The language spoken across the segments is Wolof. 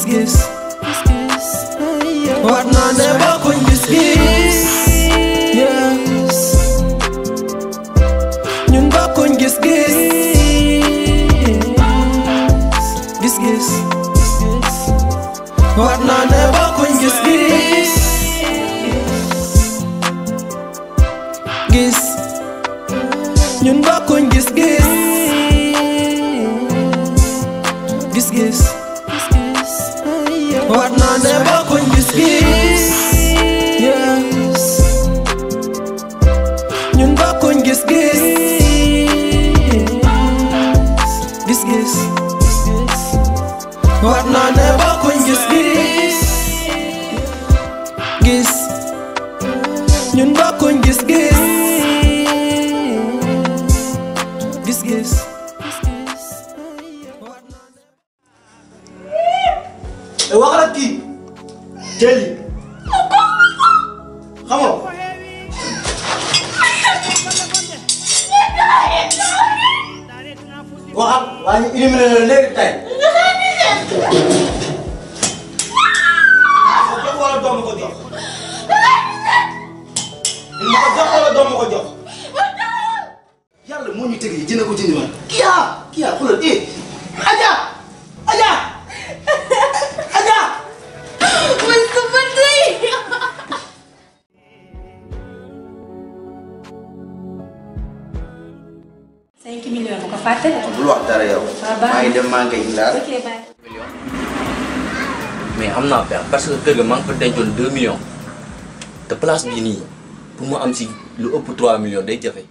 gis-gis war naa ne bokkuñ gis-gis ñun bokkuñ gis-gis gis-gis war naa ne bokkuñ gis-gis gis ñun bokkuñ gis-gis gis-gis war naa ne bokkuñ gis-gis ñun bokkuñ gis-gis gis-gis war naa ne bokkuñ gis-gis gis ñun bokkuñ gis-gis gis-gis waxal ak kii jëli xam nga waxal waa ñu éliminé la léegi tey jox wala doom ko jox ma ko jox wala doom ko jox yàlla moo ñu teg yi jënd ko jëndi man kii xoolal aja millions bu ko fàtte. bul wax dara yow. maa ngi dem maa ngi koy indaal. ok bye. mais am naa perte parce que kër ga maa ngi fa dencoon 2 millions te place bii nii pour mu am si lu ëpp 3 millions day jafe.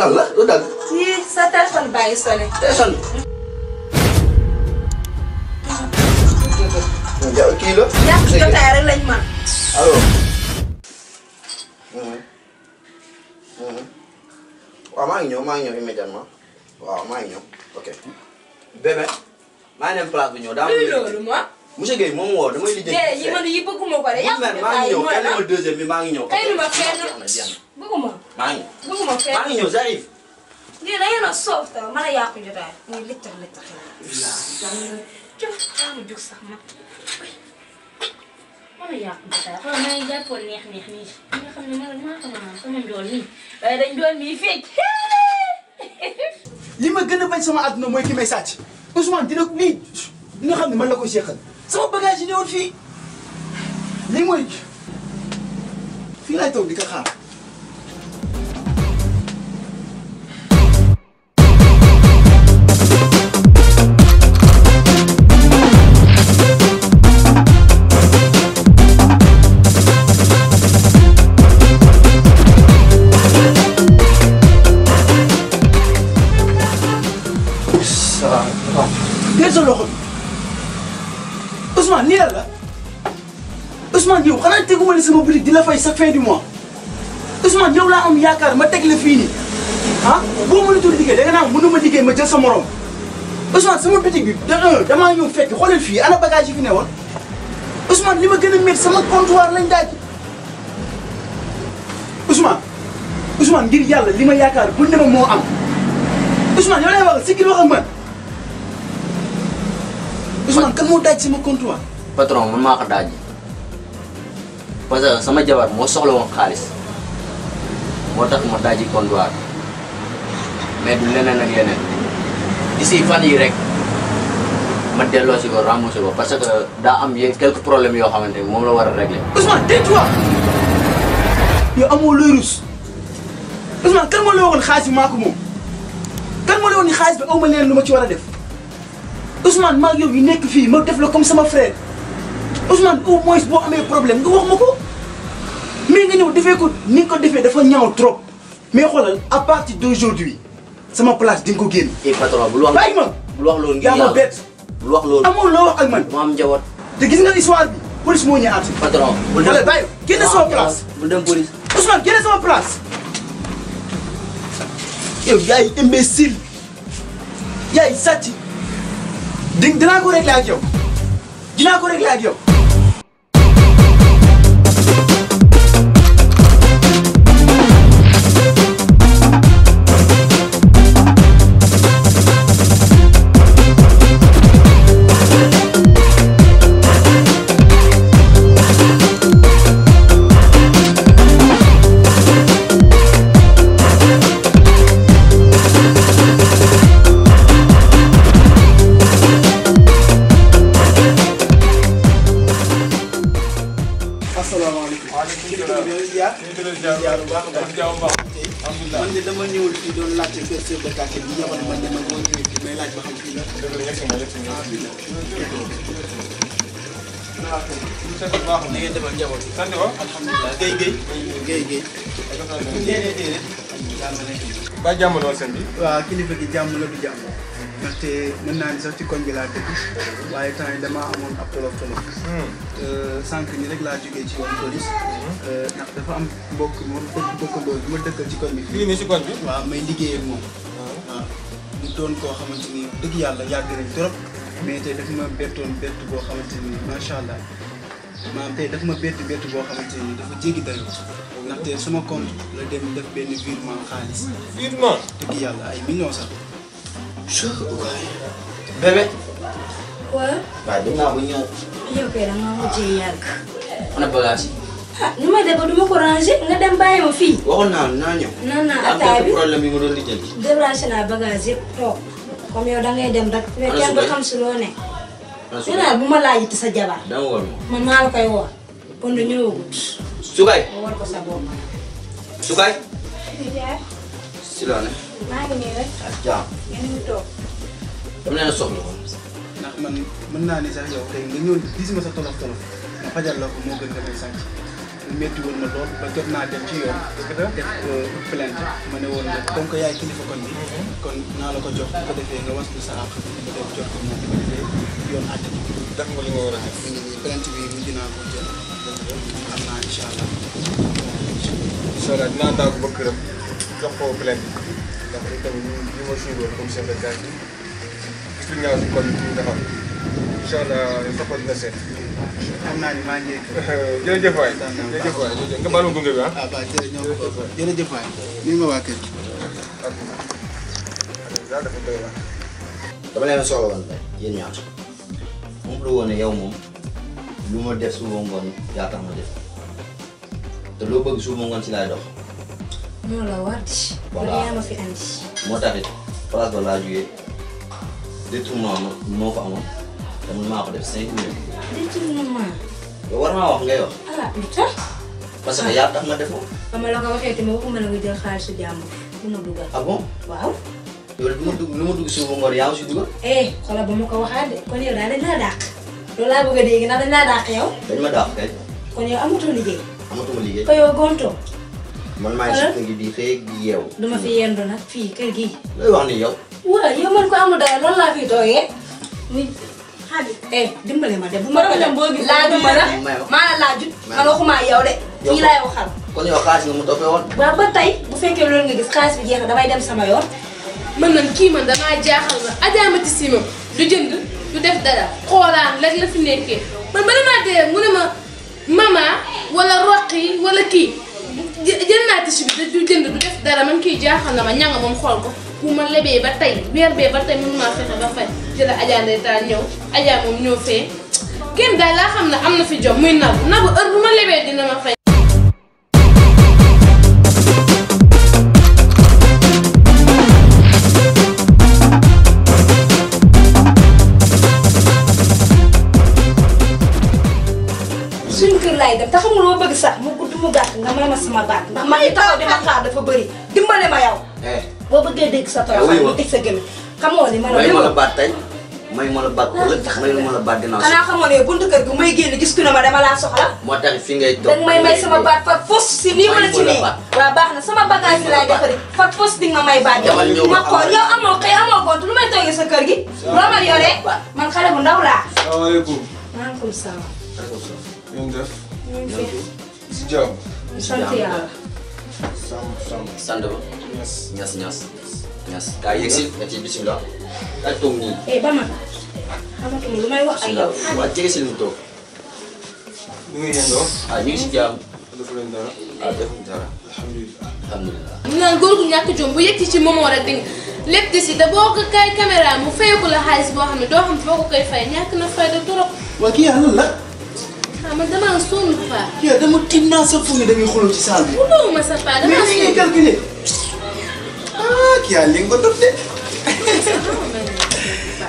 lan la lu dal. si sa téléphone baa ngi sonné. téléphone. kii la. yàq jotaay rek lañ mën. allo. waaw maa ngi ñëw immédiatement waaw maa ngi ñëw ok. bébé maa ngi dem place bi ñëw daa luy loolu moi. monsieur Guèye moom woo damay lijjanti. yi man yi bëgguma ko de yàq maa ngi ñëw kenn ma deuxième bi maa ngi ñëw. kay ma kenn bëgguma. maa ngi bëgguma kenn maa ngi ñëw j'arrive. lii da ngeen a soof ta mën a yàqu jotaay muy littax ma jug sax ma mën a yàqu jotaay xoolal maa ngi jàppoon neex nii nga xam ne maa ko mën sama njool nii waaye dañ doon nii fecc li ma gën a bañ sama àdduna mooy ki may sàcc Ousmane dina xam ne man la ko seexal sama bagage yi ñëwoon fii lii mooy fii laay toog di ko xaar. Ousmane nii la Ousmane yow xanaa teguma ne sama boutique di la fay chaque fin du mois Ousmane yow laa am yaakaar ma teg la fii nii ah boo mënatul liggéey danga naan mënuma liggéey ma jël sa morom Ousmane sama boutique bi damaa ñëw fekk xoolal fii ana bagage yi fi ne woon Ousmane li ma gën a métti sama comptoir lañ daaj Ousmane ngir yàlla li ma yaakaar bul ne ma moo am Ousmane yow lay wax si kii wax ak man Ousmane kan moo daaj sama comptoir. patron man maa ko daaj parce que sama jabar moo soxla woon xaalis moo tax ma daaji comptoir mais du leneen ak leneen d'ici fan yi rek ma delloo si ko remboursé ko parce que daa am quelques problèmes yoo xamante ni moom la war a régler. Ousmane tais-toi yow amoo looy rus Ousmane kan moo la waxoon xaalis bi maa ko moom kan moo la waxoon ni xaalis bi aw ma leen lu ma ci war a def Ousmane maa ngi yow yi nekk fii ma def la comme sama frère Ousmane au moins boo amee problème nga wax ma ko mais nga ñëw defee ko ni nga ko defee dafa ñaaw trop mais xoolal à partir d'aujourd'hui sama place di nga ko génn. patron bul wax bàyyi ma bul wax loolu ngir yaa ma bett bul wax loolu amoo loo wax ak man mu am njaboot te gis nga histoire bi police moo ñëwaat. patron bul dem wala bàyyi génne sama place bul dem police Ousmane génne sama place yow yaay imbécile yaay sàcc dinaa ko réglé ak yow dinaa ko réglé ak yow. man de dama ñëwul fii doon laajte kër chef de quartier bi ñëwoon man de man moo ñëwee fii may laaj ba xam fii la. na ngeen defal njaboot bi. sant ko alhamdulilah Guèye. ba jàmm lool seen bi. waaw kilifa gi jàmm la du jàmm. ndaxte mën naa ni sax ci koñ bi laa dëkk waaye temps yi damaa amoon ab tolof. sànq ni rek laa jógee ci yoon police. ndax dafa am mbokk moom dëkkandoo bi ma dëkkal ci koñ bi. fii nii ci koñ bi. waaw may liggéey ak moom. waaw mu doon koo xamante ni dëgg yàlla yàgg nañ trop. mais tey dafa ma bettoon bett boo xamante ni macha allah maanaam tey dafa ma bett boo xamante ni dafa jéggi dayoo. ndaxte sama compte la dem def benn virement xaalis. virement. dëgg yàlla ay millions sax. bébé waaw. waaw dem naa ba ñëw yow kay da nga mujjee yàgg. ana bagage yi ah nu ma def ba du ma ko ranger nga dem bàyyi ma fii. waxoon naa naa ñëw naan naa am ataay bi problème yi ma doon lijjanti débranché naa bagage yëpp toog comme yow da ngay dem rek. mais kenn du xam si loo ne. nee naa bu ma laajati sa jabar. dama war ma man maa la koy woo. kon du ñëwagut. Sugay nga war ko sa bopp. Sugay si loo ne maa ngi nii rek. ak jaam ngeen ngi toog. dama leen a soxla woon ndax man mën naa ni sax yow tey nga ñëw gis ma sa tolof ma fajal la ko moo gën nga may sànq mu métti woon ma lool ba jot naa dem ci yoon def plainte ma ne woon nga comme que yaay kilifa koñ bi kon naa la ko jox bu ko defee nga waslu sa àq nga dem jot ko moom bu ko defee yoon àtte def nga li nga war a def. plainte bi mu dinaa ko jël xam naa incha allah. incha allah dinaa ndaa ko ba këram jox ko plainte ndax itamit ñu ma suivre comme chef de quartier gis lu ñaaw si kon ñu defal incha allah soxla dina seet. xam naa ni maa ngi jërëjëf waay jërëjëf waay nga baal ma gunge bi ah. ah ba jërëjëf waay ni nga waa kër daal dafa doy waar. dama leen a soxla woon tey yéen ñaar moom la woon ne yow moom lu ma def suba ngoon yaa tax ma def te loo bëgg suba ngoon si laay dox moo la war di. Voilà. wala yaa ma fi andi. moo taxit place ba laa jugee détournement moo fa amoon te man maa ko def 5 millions. détournement. yow war naa wax ngay wax ah lu tax. parce que yaa tax nga def ko. xam nga la ko waxee tamit waxuma la nga jël xaalisu jàmbur bu ma dugal. ah bon waaw. yow lu ma dugg suba ngoon yaa ngi si dugal. xoolal ba ma ko waxaat de kon yow daal dañ laa dàq. loolu laa bëgg a dégg ndax dañ laa dàq yow. dañ ma daax kay kon yow amatoo liggéey. amatuma liggéey ko yow gontoo. man maa ngi si kër gi di xëy di yeewu. du ma fi yendu nag fii kër gi. looy wax ni yow. waaw yow man ko amul dara loolu laa fiy toogee. muy xaalis. dimbale ma de bu ma ko dem boo gis. laajuma la maa la laajut. man waxuma yow de. fii laay waxal. kon yow xaalis nga mu toppee woon. waaw ba tey bu fekkee loolu nga gis xaalis bi jeex na damay dem sama yoon. man man kii man damaa jaaxal ma ajaamati si ma du jënd du def dara xoolaan rek la fi nekkee man bala maa dee mu ne ma mama wala roqi wala kii jël naa tissu bi du jënd du def dara man kii jaaxal na ma ñanga moom xool ko bu ma lebee ba tey weer bee ba tey mënu maa fexe ba fay jëla Adja Ndeye Tall ñëw Adja moom ñëw fee kenn daal laa xam ne am na fi jom muy nagu heure bu ma lebee dina ma fay. suñu kër laay dem te xam nga lu ma bëgg sax mu gudd mu gàtt nga may ma sama baat ndax man taxaw di ma xaar dafa bëri dimbale ma yow. boo bëggee dégg sa toroxal nga teg sa gën xamoo ni ma may ma la baat tey may ma la baat wala may ma la baat dinaa xanaa xamoon ne buntu kër gu may génn gis ku ne ma dama laa soxla. moo tax fi ngay toog danga may sama baat far fos si nii wala ci nii. waaw baax na sama bagage yi laay defari far fos di nga ma may baat. ma xool yow amoo xëy amoo gont lu may toogee sa kër gi. loo ma yore man xale bu ndaw laa. salaamaaleykum. maaleykum salaam. ngeen def. ñu ngi fi. si jàmm. sant yàlla. sant ba ñas kaa yegg si nga ci bisimilah kaa toog nii ba man xamatuma lu may wax ak yow. waa jege si li mu toog ñu ngi yëngoo. ñu ngi si jàmm defu leen dara. defuñ dara alhamdulilah. mu naan góor gu ñàkk jom bu yegg ci moomoo rek dégg lépp di si te boo ko kay caméra mu fayeku la xaalis boo xam ne doo xam foo ko koy fay ñàkk na fayda trop. waa kii yaa lan la. man damaa sonn Faa. kii yaa dama tiit naa sa foog ne dañuy xuloo ci saal bi. xuloo ma sa Faa damaa mais ni ngay calculer. kii yaa léegi nga dof de.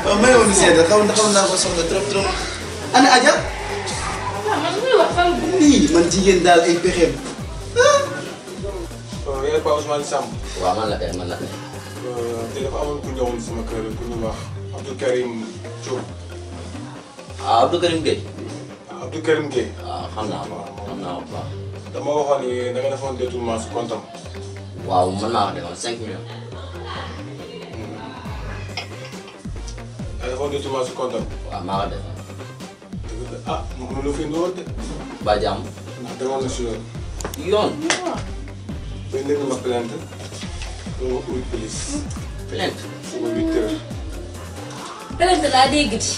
waaw may woon seede xaw naa ko soxla trop. ana Adja. waaw man muy wax fan bu. lii man jigéen daal ay pexeem. yéen Pa Ousmane Samb. waaw man la kay te dafa amoon ku ñëwoon sama kër ku ñu wax Abdou Karim Diop. Abdou Karim Gueye Abdou Karim Gueye. xam naa bu baax dama waxoon ni da nga defoon détournement su compte am. waaw mën naa wax de woon 5 millions da defoon détournement su compte am. waaw maa ko def moom la fi indi woon de. ba jàmm ndax demoon na si yoon ba nekk ma plainte loolu nga ubbi police. plainte suba 8 heures. plainte laa dégg di.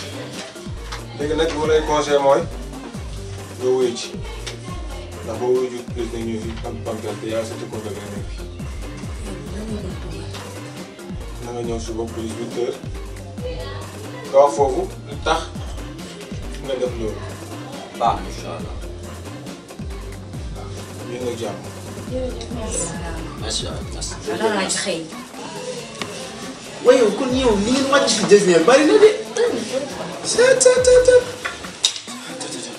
léegi nag li ma lay conseillé mooy nga wuyu ci ndax boo wuyu ji police nag ñëw fi pampel te yaa seeti compte nga nekk na nga ñëw suba police 8 heures nga wax foofu lu tax nga def loolu. baax na incha allah yéen a jàmm. merci. dana naa ci xëy. waaye yow kon yow li ngeen wàcc si Disney bari na de.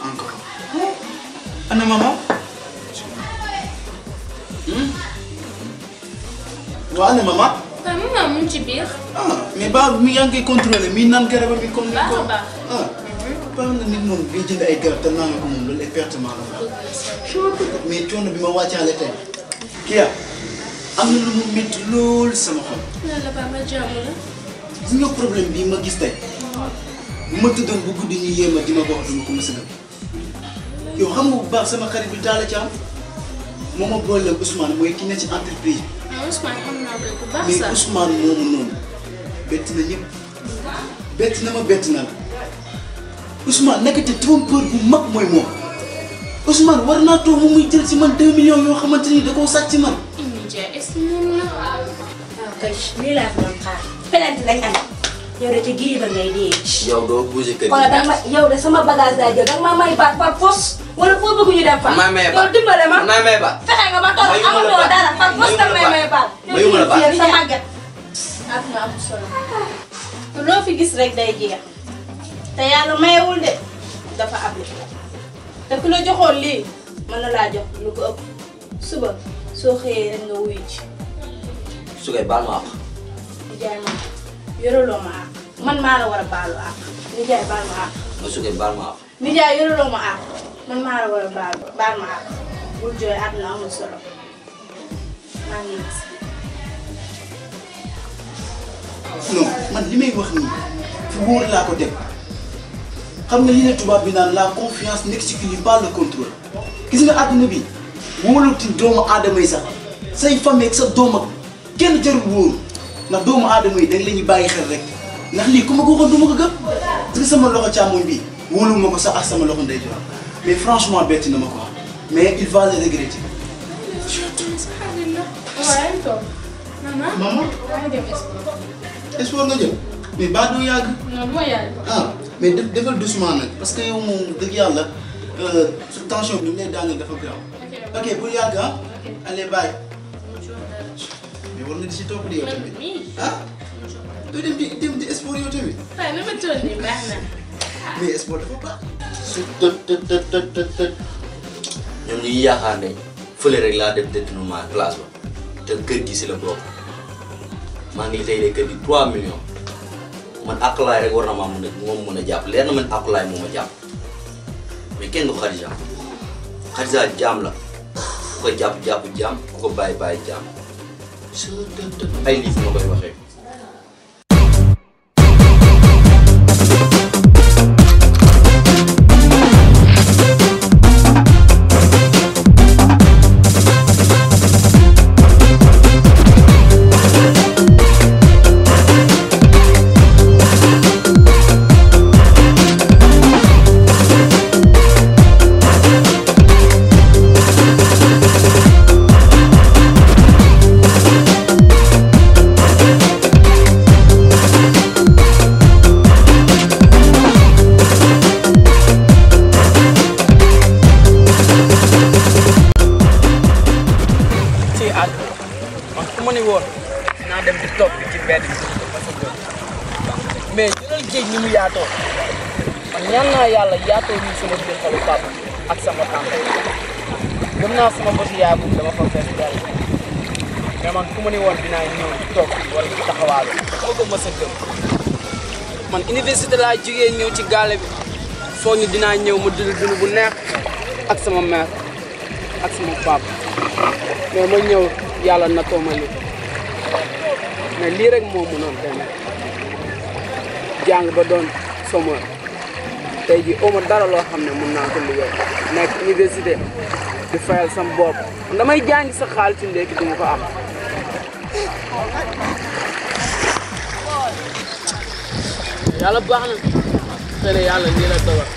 encore. ana maman. waa ana maman. waaw maman mu ngi ci biir. mais ba mi yaa ngi koy contrôlé mi naan garab mi comme ni baax ko. a baax. baax na nit moom bi jënd ay garab te naan ko moom loolu ay pertement la. mais coono bi ma wàccaale tey. kii am na lu mu métti lool sama xol. lan la Papa jàmm la. gis nga problème bii ma gis tey bu ma tëddoon bu guddi ñu yéema di ma ko wax dama ko mës a gëm yow xam nga bu baax sama xarit bi Talla Thiam moo ma boole Ousmane mooy ki ne ci entreprise Ousmane xam naa ko bu baax mais sax. Ousmane moomu noonu bett na ñëpp bett na ma bett na la Ousmane nekkati trompeur bu mag mooy moom Ousmane war naa toog moom muy jël si man 2 millions yoo xamante ni da koo sàcc ci man. Ndiaye est-ce que moom la. waaw kay lii laa fi doon xaar. plainte lañ am. yow de ci gii ba ngay dee. yow doo bougé kër kon danga ma yow de sama bagage laa jël danga ma may baat par force wala foo bëgg ñu dem fa. may may baat yow dimbale ma. may may baat fexe nga ba toll amatoo dara par force danga may baat. mayu ma la baat yow sa màgget. ak nga am solo. loo fi gis rek day jeex. te yàlla mayewul de dafa able. te ku la joxoon lii mën na laa jox lu ko ëpp suba soo xëyee rek nga wuyu ci. su koy baal ma wax nijaay ma yoruloo ma àq man maa la war a baalu àq nijaay baal ma àq. ma su koy baal ma wax nijaay yoruloo ma àq man maa la war a baal ma àq bul jooy àdduna amul solo maa ngi gis. non man li may wax nii fi wóor laa ko teg xam nga li ne tubaab bi naan la confiance n'exclut pas le contrôle gis nga àdduna bi wóoluti doomu aadama yi sax say famille ak sa doom ak kenn jarul wóoru ndax doomu aadama yi dañ la ñuy bàyyi xel rek ndax lii ku ma ko waxoon du ma ko gëm parce que sama loxo càmmoñ bi wóolu ma ko sax ak sama loxo ndeyjoor mais franchement betti na ma ko mais il va le regretter. waaye toog. maman. maman maa ngi dem sport. espoir nga jël mais baa doo yàgg. non moo yàgg. mais defal doucement nag parce que yow moom dëgg yàlla su tension bi ñu lay daaneel dafa grave. ok bul yàgg allez bye. mais war nga di si topp di yow tamit doo dem di sport yow tamit. waaye li ma toll nii baax na. mais sport dafa baax. su tët ñoom ñu yaakaar ne fële rek laa def détournement place ba te kër gi si la bokk maa ngi tey de kër gi 3 millions man akulaay rek war na maa mën a jàpp leer na man akulaay moo ma jàpp mais kenn du Khadija Khadija jaam la ku ko jàpp jaam ku ko bàyyi jaam ay lii fi ma koy waxee. mais jëlal géej ni mu yaatoo man ñaan naa yàlla yaatoo ñu sama biir xolu papa ak sama tante gëm naa sama bosi yaay moom dama fa fees dell mais man ku ma ni woon dinaa ñëw toog wala di taxawaalu moo ko mës a gëm man université laa jógee ñëw ci gaale bi foo ñu dinaa ñëw ma dund bu neex ak sama mère ak sama papa mais ma ñëw yàlla nattoo ma lii mais lii rek moo mënoon demee jàng ba doon chômeur tey jii aw ma dara loo xam ne mën naa ko liggéey nekk université di fayal sam bopp damay jàngi sa xaalis ci ndekki du ma ko am. yàlla baax na xëy na yàlla lii la dogal.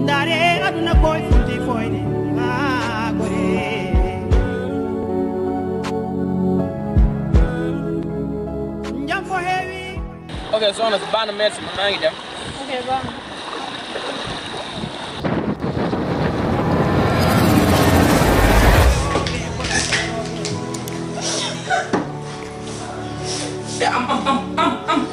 ndare aduna koy futi foyde gore njam fo heewi. Ok, soxna si baax na merci maa ngi dem. ok baax na. am.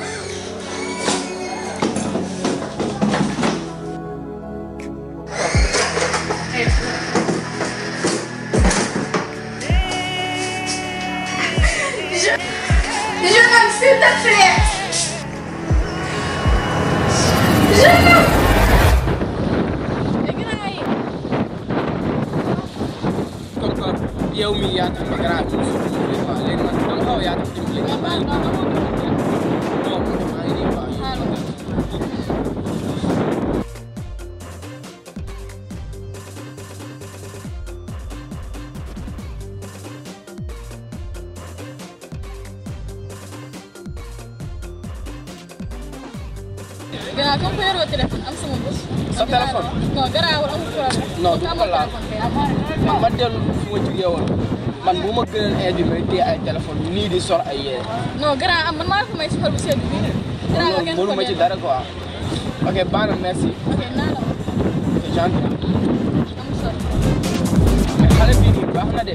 Jeune homme, s'il te plaît. Jeune homme. Comme quoi yow mi yaa tax ma garaaw bi léegi man dama xaw a yaa tax dimbali nga baal non maa ngi nii waaw Gannaaw comme que yoroo téléphone am sama bés. sa téléphone non garaawul amul problème. non du ko laal man ma dellu fu ma jugee woon man bu ma gënal aide bi may téye ay téléphone nii di sor ay yére. non garaaw am man maa ko may ci xol bu sedd bi. garaaw ngeen ko mënu ma ci dara quoi. ok baax na merci. ok naa la wax. c'est gentil. amul solo. mais xale bii nii baax na de.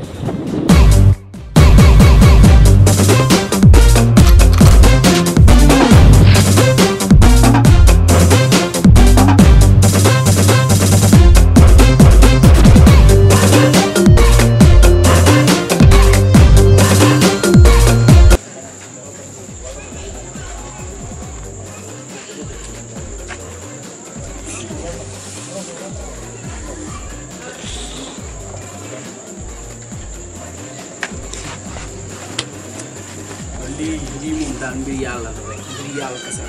lii moom daal mbir yàlla la rek mbir yàlla kese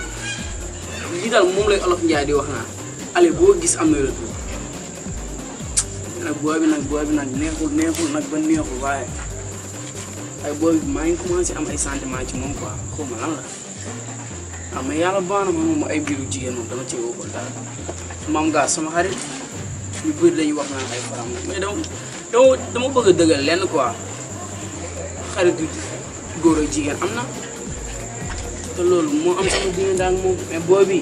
lii daal moom lay olof Njaay di wax naa ale boo gis am na retour nag booy bi nag neexul nag ba neexul waaye ay booy bi maa ngi commencé am ay sentiment ci moom quoi xaw ma lan la waaw mais yàlla baax na moom ay mbiru jigéen moom dama cee waxul dara maam gaa sama xarit ñu bëri dañuy wax naan ay faram mais dama bëgg a dëggal lenn quoi xarit góor ak jigéen am na te loolu moo am sama diggante ak moom mais boobi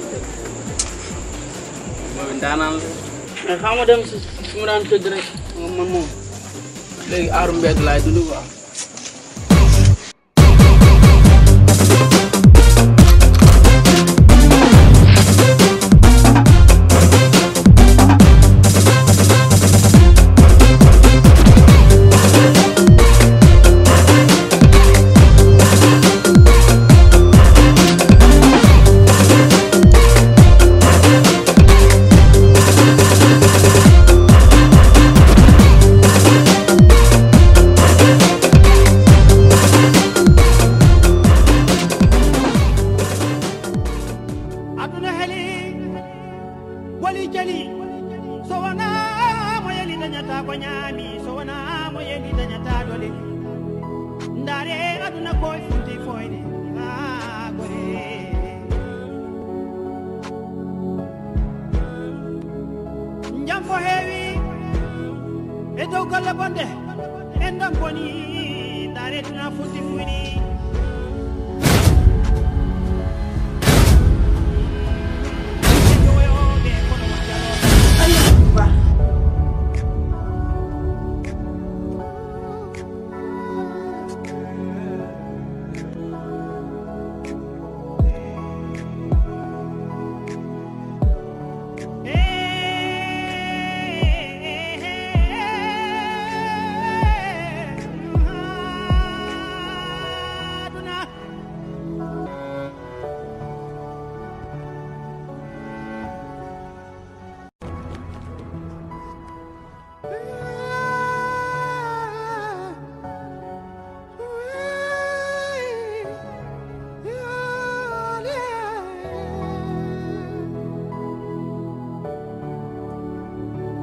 ndaanaan la mais xam nga dem si mu daan tëdd rek man moom léegi aaru mbedd laay dund quoi.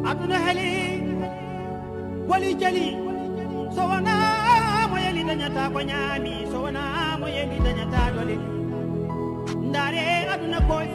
aduna heli wali jali so wana mo yeli dañata ko ñaami so wana mo yeli dañata dole ndare aduna koy